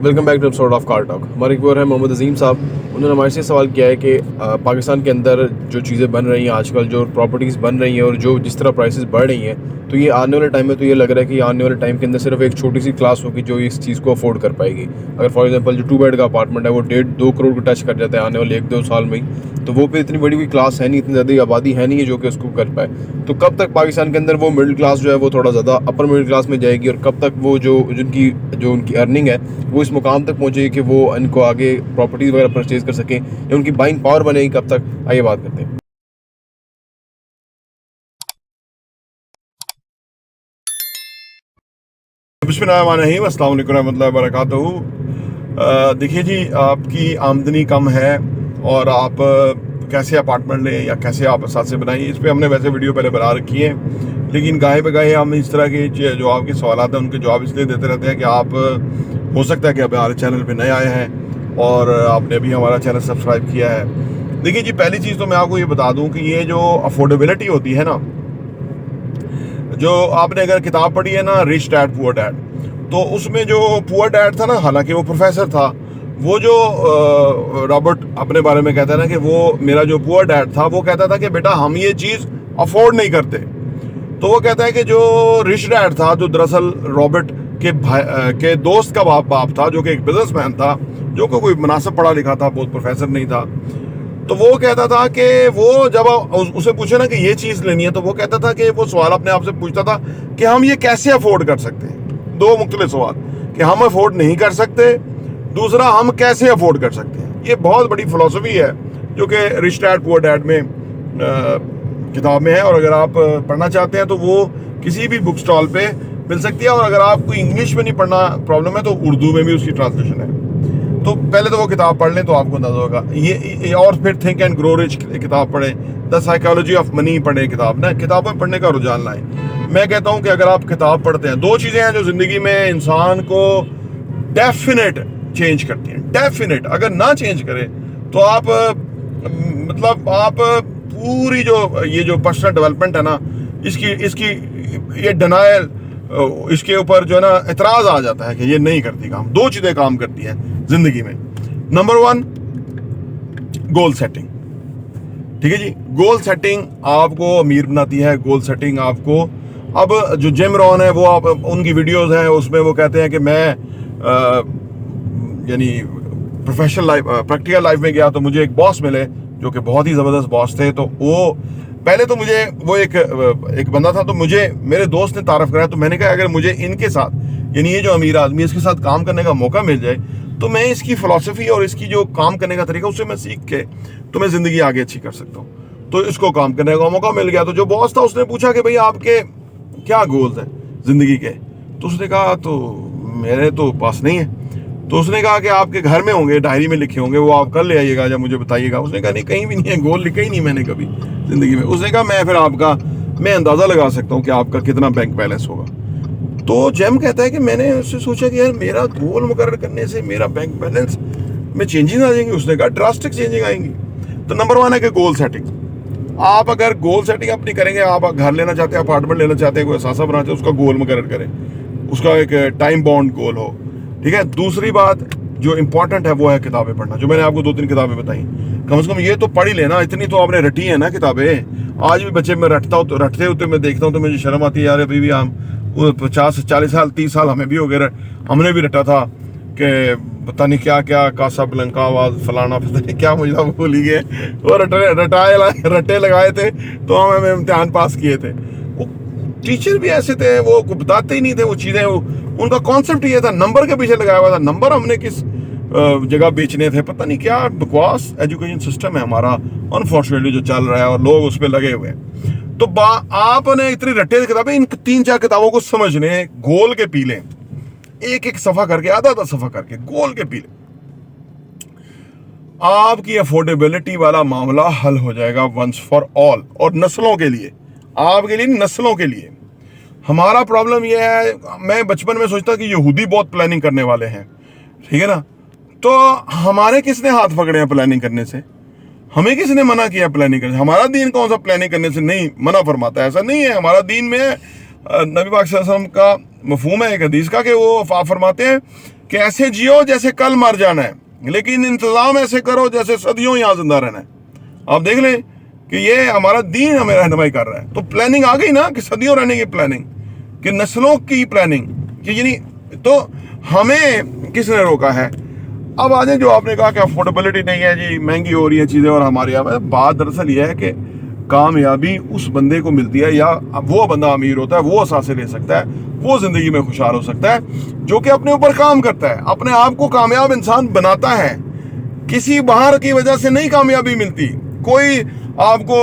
Welcome back to episode of car talk. हमारे एक viewer है मोहम्मद अजीम साहब। उन्होंने हमारे से सवाल किया है कि पाकिस्तान के अंदर जो चीज़ें बन रही हैं आजकल, जो प्रॉपर्टीज़ बन रही हैं और जो जिस तरह प्राइसेस बढ़ रही हैं, तो ये आने वाले टाइम में तो ये लग रहा है कि आने वाले टाइम के अंदर सिर्फ एक छोटी सी क्लास होगी जो इस चीज़ को अफोर्ड कर पाएगी। अगर फॉर एग्जांपल जो 2 बेड का अपार्टमेंट है वो 1.5-2 करोड़ को टच कर जाता है आने वाले 1-2 साल में ही, तो वो भी इतनी बड़ी कोई क्लास है नहीं, इतनी ज़्यादा आबादी है नहीं है जो कि उसको कर पाए। तो कब तक पाकिस्तान के अंदर वो मिडिल क्लास जो है वो थोड़ा ज़्यादा अपर मिडिल क्लास में जाएगी, और कब तक वो जो उनकी अर्निंग है वो इस मुकाम तक पहुँचेगी कि वो इनको आगे प्रॉपर्टीज़ वगैरह परचेज कर सकें, या उनकी बाइंग पावर बनेगी कब तक। आइए बात करते हैं। बिस्मिल्लाहिर्रहमानिर्रहीम, अस्सलाम वालेकुम रहमतुल्लाहि व बरकातहू। देखिए जी, आपकी आमदनी कम है और आप कैसे अपार्टमेंट लें या कैसे आप साथ से बनाएं, इस पर हमने वैसे वीडियो पहले बना रखी है, लेकिन गाहे बगाहे हम इस तरह के जो आपके सवाल हैं उनके जवाब इसलिए देते रहते हैं कि आप हो सकता है कि अब हमारे चैनल पे नए आए हैं और आपने अभी हमारा चैनल सब्सक्राइब किया है। देखिए जी, पहली चीज़ तो मैं आपको ये बता दूँ कि ये जो अफोर्डेबिलिटी होती है ना, जो आपने अगर किताब पढ़ी है ना, रिच डैड पुअर डैड, तो उसमें जो पुअर डैड था ना, हालांकि वो प्रोफेसर था, वो जो रॉबर्ट अपने बारे में कहता है ना कि वो मेरा जो पुअर डैड था वो कहता था कि बेटा हम ये चीज़ अफोर्ड नहीं करते। तो वो कहता है कि जो रिच डैड था, जो दरअसल रॉबर्ट के भाई के दोस्त का बाप था, जो कि एक बिजनेसमैन था, जो कि कोई मुनासिब पढ़ा लिखा था, बहुत प्रोफेसर नहीं था, तो वो कहता था कि वो जब उसे पूछे ना कि ये चीज़ लेनी है, तो वो कहता था कि वो सवाल अपने आप से पूछता था कि हम ये कैसे अफोर्ड कर सकते हैं। दो मुख्तलिफ सवाल, कि हम अफोर्ड नहीं कर सकते, दूसरा हम कैसे अफोर्ड कर सकते हैं। ये बहुत बड़ी फिलॉसफी है जो कि रिच डैड पुअर डैड में किताब में है, और अगर आप पढ़ना चाहते हैं तो वो किसी भी बुक स्टॉल पे मिल सकती है, और अगर आपको इंग्लिश में नहीं पढ़ना प्रॉब्लम है तो उर्दू में भी उसकी ट्रांसलेशन है। तो पहले तो वो किताब पढ़ लें तो आपको अंदाजा होगा ये और फिर थिंक एंड ग्रो रिच किताब पढ़ें, द साइकोलॉजी ऑफ मनी पढ़ें किताब ना, किताबें पढ़ने का रुझान लाएं। मैं कहता हूं कि अगर आप किताब पढ़ते हैं, दो चीज़ें हैं जो ज़िंदगी में इंसान को डेफिनेट चेंज करती हैं। डेफिनेट अगर ना चेंज करें तो आप मतलब आप पूरी जो पर्सनल डेवलपमेंट है ना, इसकी ये डिनायल, इसके ऊपर जो है ना एतराज़ आ जाता है कि ये नहीं करती काम। दो चीज़ें काम करती हैं जिंदगी में। Number 1, goal setting. ठीक है जी, गोल सेटिंग आपको अमीर बनाती है। गोल सेटिंग आपको, अब जो जिम रॉन है वो, आप उनकी वीडियोस हैं, उसमें वो कहते हैं कि मैं यानी प्रोफेशनल लाइफ, प्रैक्टिकल लाइफ में गया तो मुझे एक बॉस मिले जो कि बहुत ही ज़बरदस्त बॉस थे। तो वो पहले तो मुझे वो एक बंदा था, तो मुझे मेरे दोस्त ने तारीफ कराया, तो मैंने कहा अगर मुझे इनके साथ, यानी ये जो अमीर आदमी, इसके साथ काम करने का मौका मिल जाए तो मैं इसकी फ़िलॉसफी और इसकी जो काम करने का तरीका उससे मैं सीख के तो मैं ज़िंदगी आगे अच्छी कर सकता हूँ। तो इसको काम करने का मौका मिल गया। तो जो बॉस था उसने पूछा कि भाई आपके क्या गोल्स हैं ज़िंदगी के? तो उसने कहा तो मेरे तो पास नहीं है। तो उसने कहा कि आपके घर में होंगे, डायरी में लिखे होंगे, वो आप कल ले आइएगा जब मुझे बताइएगा। उसने कहा नहीं, कहीं भी नहीं है, गोल लिखा ही नहीं मैंने कभी ज़िंदगी में। उसने कहा मैं अंदाज़ा लगा सकता हूँ कि आपका कितना बैंक बैलेंस होगा। तो जैम कहता है कि मैंने उससे सोचा कि यार मेरा गोल मुकर्रर करने से मेरा बैंक बैलेंस में चेंजिंग आ जाएंगी। उसने कहा ड्रास्टिक चेंजिंग आएंगी। तो नंबर 1 है कि गोल सेटिंग। आप अगर गोल सेटिंग अपनी करेंगे, आप घर लेना चाहते हैं, अपार्टमेंट लेना चाहते हैं, कोई असासा बनाना चाहते हैं, उसका गोल मुकर्रर करें, उसका एक टाइम बाउंड गोल हो। ठीक है। दूसरी बात जो इंपॉर्टेंट है वो है किताबें पढ़ना, जो मैंने आपको 2-3 किताबें बताई। कम से कम ये तो पढ़ ही लेना, इतनी तो आपने रटी है ना किताबें। आज भी बच्चे मैं रटते होते मैं देखता हूँ तो मुझे शर्म आती है यार। अभी भी हम 50-40 साल 30 साल हमें भी हो गए, हमने भी रटा था कि पता नहीं क्या क्या कासाब्लंका आवाज फलाना, पता नहीं क्या, मुझे भूल ही गए। वो रटे लगाए थे तो हमें इम्तिहान पास किए थे। वो टीचर भी ऐसे थे, वो बताते ही नहीं थे वो चीज़ें। उनका कॉन्सेप्ट ये था, नंबर के पीछे लगाया हुआ था। नंबर हमने किस जगह बेचने थे, पता नहीं क्या बकवास एजुकेशन सिस्टम है हमारा अनफॉर्चुनेटली जो चल रहा है, और लोग उस पर लगे हुए हैं। तो आपने इतनी रट्टे किताबें, इन 3-4 किताबों को समझने, गोल के पी लें, एक सफ़ा करके, आधा सफ़ा करके गोल के पी लें, आपकी अफोर्डेबिलिटी वाला मामला हल हो जाएगा वंस फॉर ऑल। और नस्लों के लिए, आपके लिए, नस्लों के लिए। हमारा प्रॉब्लम यह है, मैं बचपन में सोचता कि यहूदी बहुत प्लानिंग करने वाले हैं, ठीक है ना। तो हमारे किसने हाथ पकड़े हैं प्लानिंग करने से? हमें किसने मना किया प्लानिंग करने से? हमारा दीन कौन सा प्लानिंग करने से नहीं मना फरमाता है? ऐसा नहीं है। हमारा दीन में नबी पाक सल्लल्लाहु अलैहि वसल्लम का मफहूम है एक हदीस का कि वो फरमाते हैं कि ऐसे जियो जैसे कल मर जाना है, लेकिन इंतजाम ऐसे करो जैसे सदियों यहां जिंदा रहना है। आप देख लें कि ये हमारा दीन हमें रहनुमाई कर रहा है। तो प्लानिंग आ गई ना कि सदियों रहने की प्लानिंग, कि नस्लों की प्लानिंग, कि यानी तो हमें किसने रोका है? अब आज जो आपने कहा कि अफोर्डेबिलिटी नहीं है जी, महंगी हो रही है चीज़ें और हमारे यहाँ, बात दरअसल यह है कि कामयाबी उस बंदे को मिलती है, या वो बंदा अमीर होता है, वो सांसें ले सकता है, वो जिंदगी में खुशहाल हो सकता है जो कि अपने ऊपर काम करता है, अपने आप को कामयाब इंसान बनाता है। किसी बाहर की वजह से नहीं कामयाबी मिलती। कोई आपको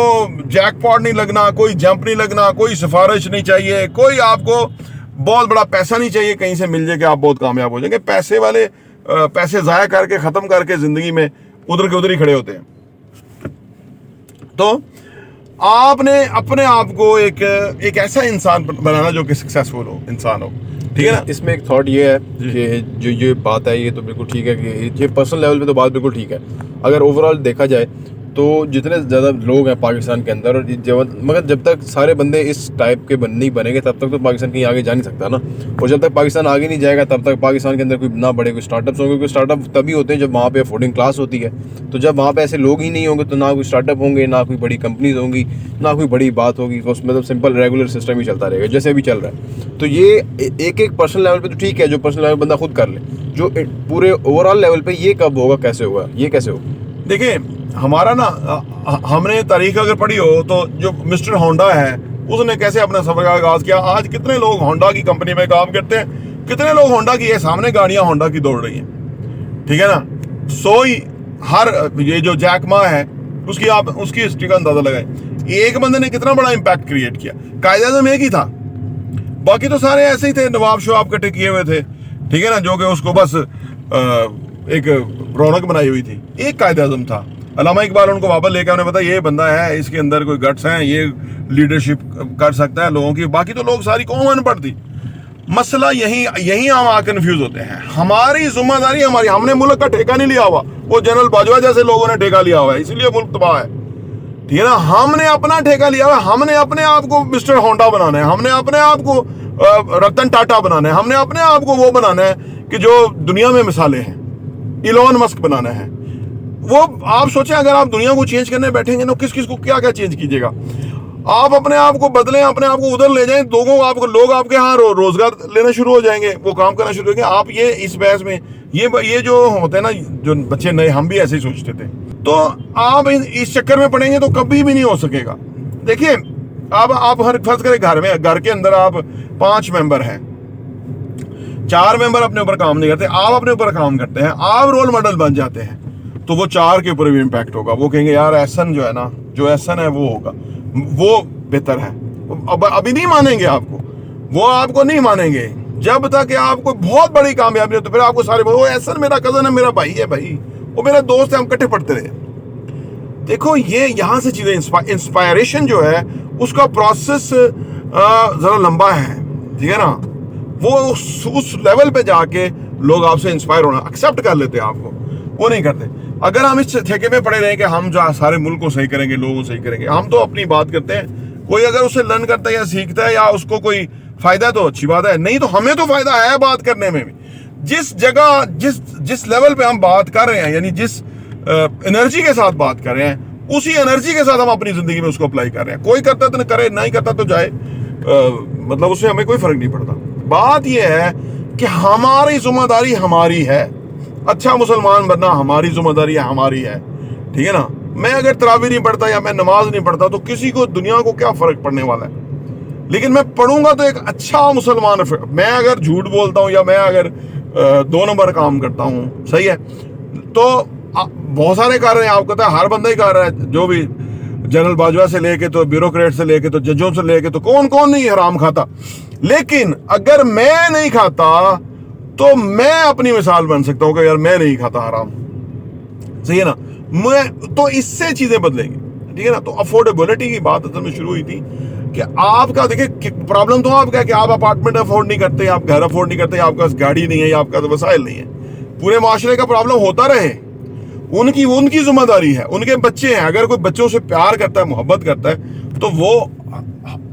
जैकपॉट नहीं लगना, कोई जंप नहीं लगना, कोई सिफारिश नहीं चाहिए, कोई आपको बहुत बड़ा पैसा नहीं चाहिए कहीं से मिल जाए कि आप बहुत कामयाब हो जाएंगे। पैसे वाले पैसे जाया करके ख़त्म करके ज़िंदगी में उधर के उधर ही खड़े होते हैं। तो आपने अपने आप को एक ऐसा इंसान बनाना जो कि सक्सेसफुल हो, इंसान हो, ठीक है ना। इसमें एक थॉट ये है कि जो ये बात है ये तो बिल्कुल ठीक है कि ये पर्सनल लेवल पे तो बात बिल्कुल ठीक है। अगर ओवरऑल देखा जाए तो जितने ज़्यादा लोग हैं पाकिस्तान के अंदर, और मगर जब तक सारे बंदे इस टाइप के नहीं बनेंगे तब तक तो पाकिस्तान कहीं आगे जा नहीं सकता ना। और जब तक पाकिस्तान आगे नहीं जाएगा तब तक पाकिस्तान के अंदर कोई ना बड़े कोई स्टार्टअप्स होंगे। क्योंकि स्टार्टअप तभी होते हैं जब वहाँ पे अफोर्डिंग क्लास होती है। तो जब वहाँ पे ऐसे लोग ही नहीं होंगे तो ना कोई स्टार्टअप होंगे, ना कोई बड़ी कंपनीज होंगी, ना कोई बड़ी बात होगी। तो उसमें तो सिंपल रेगुलर सिस्टम ही चलता रहेगा जैसे अभी चल रहा है। तो ये एक पर्सनल लेवल पर तो ठीक है, जो पर्सनल लेवल बंदा खुद कर ले। जो पूरे ओवरऑल लेवल पर ये कब होगा, कैसे होगा, ये कैसे होगा? देखिए हमारा ना, हमने तारीख अगर पढ़ी हो तो जो मिस्टर होंडा है उसने कैसे अपना सफर का आगाज किया। आज कितने लोग होंडा की कंपनी में काम करते हैं, कितने लोग होंडा की, ये सामने गाड़ियां होंडा की दौड़ रही हैं, ठीक है ना। सोई हर ये जो जैक मा है उसकी हिस्ट्री का अंदाजा लगाएं। एक बंदे ने कितना बड़ा इम्पैक्ट क्रिएट किया। कायद-ए-आज़म एक ही था, बाकी तो सारे ऐसे ही थे, नवाब शवाब इकट्ठे किए हुए थे, ठीक है ना, जो कि उसको बस एक रौनक बनाई हुई थी। एक कायद-ए-आज़म था, अल्लामा इकबाल उनको वापस लेकर उन्हें पता ये बंदा है, इसके अंदर कोई गट्स हैं, ये लीडरशिप कर सकता है लोगों की। बाकी तो लोग सारी कौम अनपढ़ थी। मसला यही हम आ कंफ्यूज होते हैं। हमारी जिम्मेदारी हमारी, हमने मुल्क का ठेका नहीं लिया हुआ, वो जनरल बाजवा जैसे लोगों ने ठेका लिया हुआ है, इसीलिए मुल्क तबाह है, ठीक है ना। हमने अपना ठेका लिया हुआ है, हमने अपने आप को मिस्टर होंडा बनाना है, हमने अपने आप को रतन टाटा बनाना है, हमने अपने आप को वो बनाना है कि जो दुनिया में मिसालें हैं, इलॉन मस्क बनाना है। वो आप सोचें अगर आप दुनिया को चेंज करने बैठेंगे ना, किस किस को क्या क्या चेंज कीजिएगा। आप अपने आप को बदलें, अपने आप को उधर ले जाएं, लोग आपके यहाँ रोजगार लेना शुरू हो जाएंगे, वो काम करना शुरू हो जाएंगे। आप ये इस बहस में ये जो होते हैं ना, जो बच्चे नए, हम भी ऐसे ही सोचते थे, तो आप इस चक्कर में पड़ेंगे तो कभी भी नहीं हो सकेगा। देखिए आप हर फर्ज करें घर के अंदर आप 5 मेंबर हैं, 4 मेंबर अपने ऊपर काम नहीं करते, आप अपने ऊपर काम करते हैं, आप रोल मॉडल बन जाते हैं, तो वो 4 के ऊपर भी इम्पैक्ट होगा। वो कहेंगे यार एहसन जो है ना, जो एहसन है वो होगा, वो बेहतर है। अब अभी नहीं मानेंगे आपको, वो आपको नहीं मानेंगे जब तक आपको बहुत बड़ी कामयाबी हो। तो फिर आपको सारे वो एहसन मेरा कजन है, मेरा भाई है, भाई वो मेरा दोस्त है, हम इकट्ठे पढ़ते रहे। देखो ये यहाँ से चीजें, इंस्पायरेशन जो है उसका प्रोसेस जरा लंबा है, ठीक है ना। वो उस लेवल पे जाके लोग आपसे इंस्पायर होना एक्सेप्ट कर लेते हैं, आपको वो नहीं करते। अगर हम इस ठेके में पड़े रहे कि हम जो सारे मुल्क को सही करेंगे, लोगों को सही करेंगे, हम तो अपनी बात करते हैं। कोई अगर उसे लर्न करता है या सीखता है या उसको कोई फायदा तो अच्छी बात है, नहीं तो हमें तो फायदा है बात करने में भी। जिस जगह जिस लेवल पे हम बात कर रहे हैं, यानी जिस एनर्जी के साथ बात कर रहे हैं, उसी एनर्जी के साथ हम अपनी जिंदगी में उसको अप्लाई कर रहे हैं। कोई करता तो करे, नहीं करता तो जाए, मतलब उससे हमें कोई फर्क नहीं पड़ता। बात यह है कि हमारी जिम्मेदारी हमारी है, अच्छा मुसलमान बनना हमारी जिम्मेदारी हमारी है, ठीक है ना। मैं अगर तरावी नहीं पढ़ता या मैं नमाज नहीं पढ़ता तो किसी को दुनिया को क्या फर्क पड़ने वाला है, लेकिन मैं पढ़ूंगा तो एक अच्छा मुसलमान। मैं अगर झूठ बोलता हूँ या मैं अगर 2 नंबर काम करता हूँ, सही है, तो बहुत सारे कर रहे हैं, आपको पता है हर बंदा ही कर रहा है, जो भी जनरल बाजवा से लेके तो ब्यूरोक्रेट से लेके तो जजों से लेके तो कौन कौन नहीं हराम खाता। लेकिन अगर मैं नहीं खाता तो मैं अपनी मिसाल बन सकता हूँ कि यार मैं नहीं खाता हराम, सही है ना। मैं तो इससे चीजें बदलेंगी, ठीक है ना। तो अफोर्डेबिलिटी की बात असल में शुरू हुई थी कि आपका, देखिए प्रॉब्लम तो आपका है कि आप अपार्टमेंट अफोर्ड नहीं करते, आप घर अफोर्ड नहीं करते, आपके पास गाड़ी नहीं है या आपका वसाइल नहीं है। पूरे माशरे का प्रॉब्लम होता रहे, उनकी जिम्मेदारी है, उनके बच्चे हैं। अगर कोई बच्चों से प्यार करता है, मोहब्बत करता है, तो वो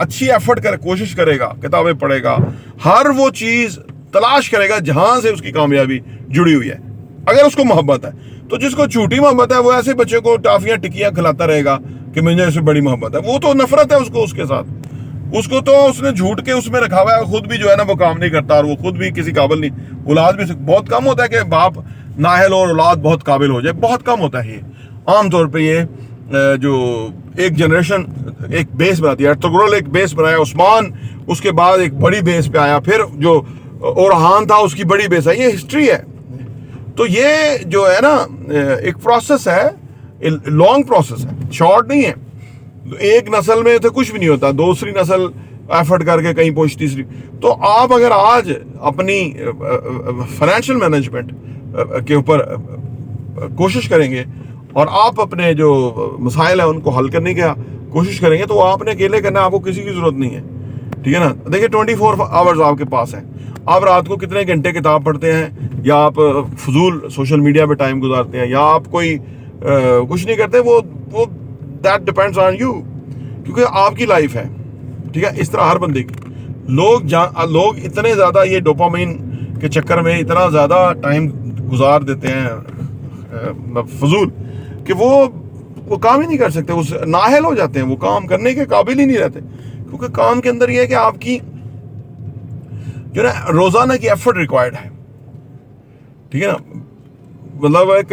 अच्छी एफर्ट करे, कोशिश करेगा, किताबें पढ़ेगा, हर वो चीज तलाश करेगा जहां से उसकी कामयाबी जुड़ी हुई है, अगर उसको मोहब्बत है। तो जिसको झूठी मोहब्बत है वो ऐसे बच्चे को टाफियां टिकियां खिलाता रहेगा कि मुझे इससे बड़ी मोहब्बत है। वो तो नफरत है उसको उसके साथ, उसको तो उसने झूठ के उसमें रखा हुआ है, खुद भी जो है ना वो काम नहीं करता और वो खुद भी किसी काबिल नहीं। औलाद भी बहुत कम होता है कि बाप नाहल और औलाद बहुत काबिल हो जाए, बहुत कम होता है ये। आमतौर पर ये जो एक जनरेशन एक बेस बनाती है, तुगरुल एक बेस बनाया, उस्मान उसके बाद एक बड़ी बेस पे आया, फिर जो ओरहान था उसकी बड़ी बेस है, ये हिस्ट्री है। तो ये जो है ना एक प्रोसेस है, लॉन्ग प्रोसेस है, शॉर्ट नहीं है। एक नस्ल में तो कुछ भी नहीं होता, दूसरी नस्ल एफर्ट करके कहीं पहुंच, तीसरी। तो आप अगर आज अपनी फाइनेंशियल मैनेजमेंट के ऊपर कोशिश करेंगे और आप अपने जो मसाइल है उनको हल करने की कोशिश करेंगे, तो आपने अकेले करना, आपको किसी की जरूरत नहीं है, ठीक है ना। देखिए 24 आवर्स आपके पास हैं, आप रात को कितने घंटे किताब पढ़ते हैं, या आप फजूल सोशल मीडिया पे टाइम गुजारते हैं, या आप कोई कुछ नहीं करते, वो दैट डिपेंड्स ऑन यू, क्योंकि आपकी लाइफ है, ठीक है। इस तरह हर बंदे की लोग इतने ज़्यादा ये डोपामाइन के चक्कर में इतना ज़्यादा टाइम गुजार देते हैं फजूल कि वो काम ही नहीं कर सकते, उस नाहल हो जाते हैं, वो काम करने के काबिल ही नहीं रहते। क्योंकि काम के अंदर ये है कि आपकी जो ना रोजाना की एफर्ट रिक्वायर्ड है, ठीक है ना। मतलब एक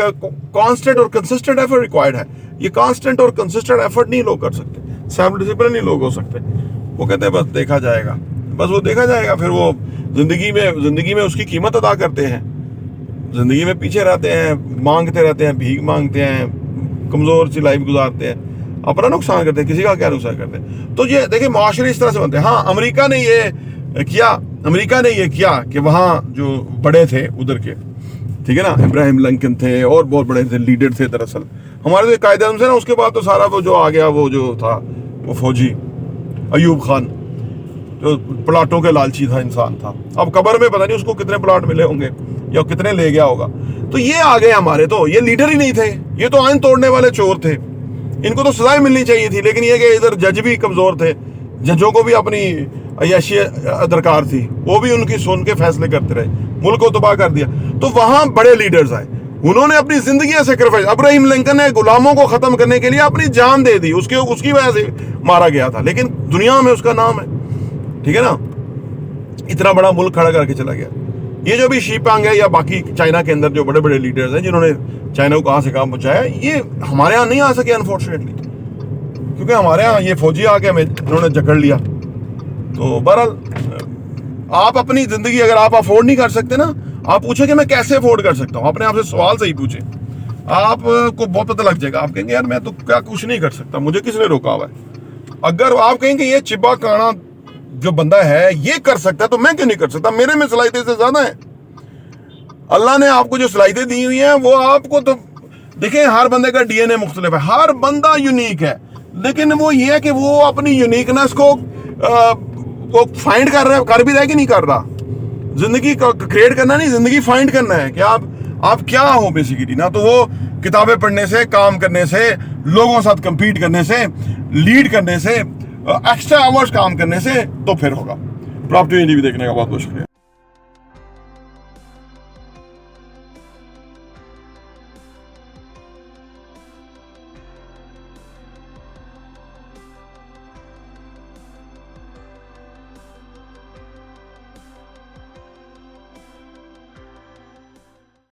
कांस्टेंट और कंसिस्टेंट एफर्ट रिक्वायर्ड है। ये कांस्टेंट और कंसिस्टेंट एफर्ट नहीं लोग कर सकते, सेल्फ डिसिप्लिन नहीं लोग हो सकते। वो कहते हैं बस देखा जाएगा, बस वो देखा जाएगा, फिर वो जिंदगी में उसकी कीमत अदा करते हैं, जिंदगी में पीछे रहते हैं, मांगते रहते हैं, भीख मांगते हैं, कमजोर सी लाइफ गुजारते हैं, अपना नुकसान करते हैं, किसी का क्या नुकसान करते हैं। तो ये देखिए माशरे इस तरह से बनते हैं। हाँ, अमेरिका ने ये किया कि वहाँ जो बड़े थे उधर के, ठीक है ना, इब्राहिम लिंकन थे और बहुत बड़े थे, लीडर थे। दरअसल हमारे तो कायदे आज़म से ना उसके बाद तो सारा वो जो आ गया, वो जो था वो फौजी अयूब खान, जो प्लाटों के लालची था, इंसान था। अब कब्र में पता नहीं उसको कितने प्लाट मिले होंगे या कितने ले गया होगा। तो ये आ गए हमारे, तो ये लीडर ही नहीं थे, ये तो आइन तोड़ने वाले चोर थे, इनको तो सजाएं मिलनी चाहिए थी। लेकिन ये कि इधर जज भी कमजोर थे, जजों को भी अपनी अय्याशी दरकार थी, वो भी उनकी सुन के फैसले करते रहे, मुल्क को तबाह कर दिया। तो वहां बड़े लीडर्स आए, उन्होंने अपनी जिंदगी सेक्रीफाइस। अब्राहम लिंकन ने गुलामों को खत्म करने के लिए अपनी जान दे दी, उसकी वजह से मारा गया था, लेकिन दुनिया में उसका नाम है, ठीक है ना। इतना बड़ा मुल्क खड़ा करके चला गया। ये जो भी शीपांग है या बाकी चाइना के अंदर जो बड़े बड़े लीडर्स हैं जिन्होंने चाइना को कहां से कहां पहुंचाया, ये हमारे यहाँ नहीं आ सके अनफॉर्चुनेटली, क्योंकि हमारे यहाँ ये फौजी आके हमें इन्होंने जकड़ लिया। तो बहरहाल आप अपनी जिंदगी अगर आप अफोर्ड नहीं कर सकते ना, आप पूछे कि मैं कैसे अफोर्ड कर सकता हूँ, अपने आप से सवाल सही पूछे, आपको बहुत पता लग जाएगा। आप कहेंगे यार मैं तो क्या कुछ नहीं कर सकता, मुझे किसने रोका हुआ है। अगर आप कहेंगे ये चिब्बा काना जो बंदा है ये कर सकता है, तो मैं क्यों नहीं कर सकता, मेरे में सलाहियतें से ज्यादा है। अल्लाह ने आपको जो सलाहियतें दी हुई हैं वो आपको, तो देखें हर बंदे का डीएनए मुख्तलिफ है, हर बंदा यूनिक है, लेकिन वो ये है कि वो अपनी यूनिकनेस को फाइंड कर भी रहा है कि नहीं कर रहा। जिंदगी क्रिएट करना नहीं, जिंदगी फाइंड करना है कि आप क्या हो बेसिकली ना। तो वो किताबें पढ़ने से, काम करने से, लोगों के साथ कंपीट करने से, लीड करने से, एक्स्ट्रा आवर्स काम करने से तो फिर होगा। प्रॉपर्टी भी देखने का बहुत बहुत शुक्रिया।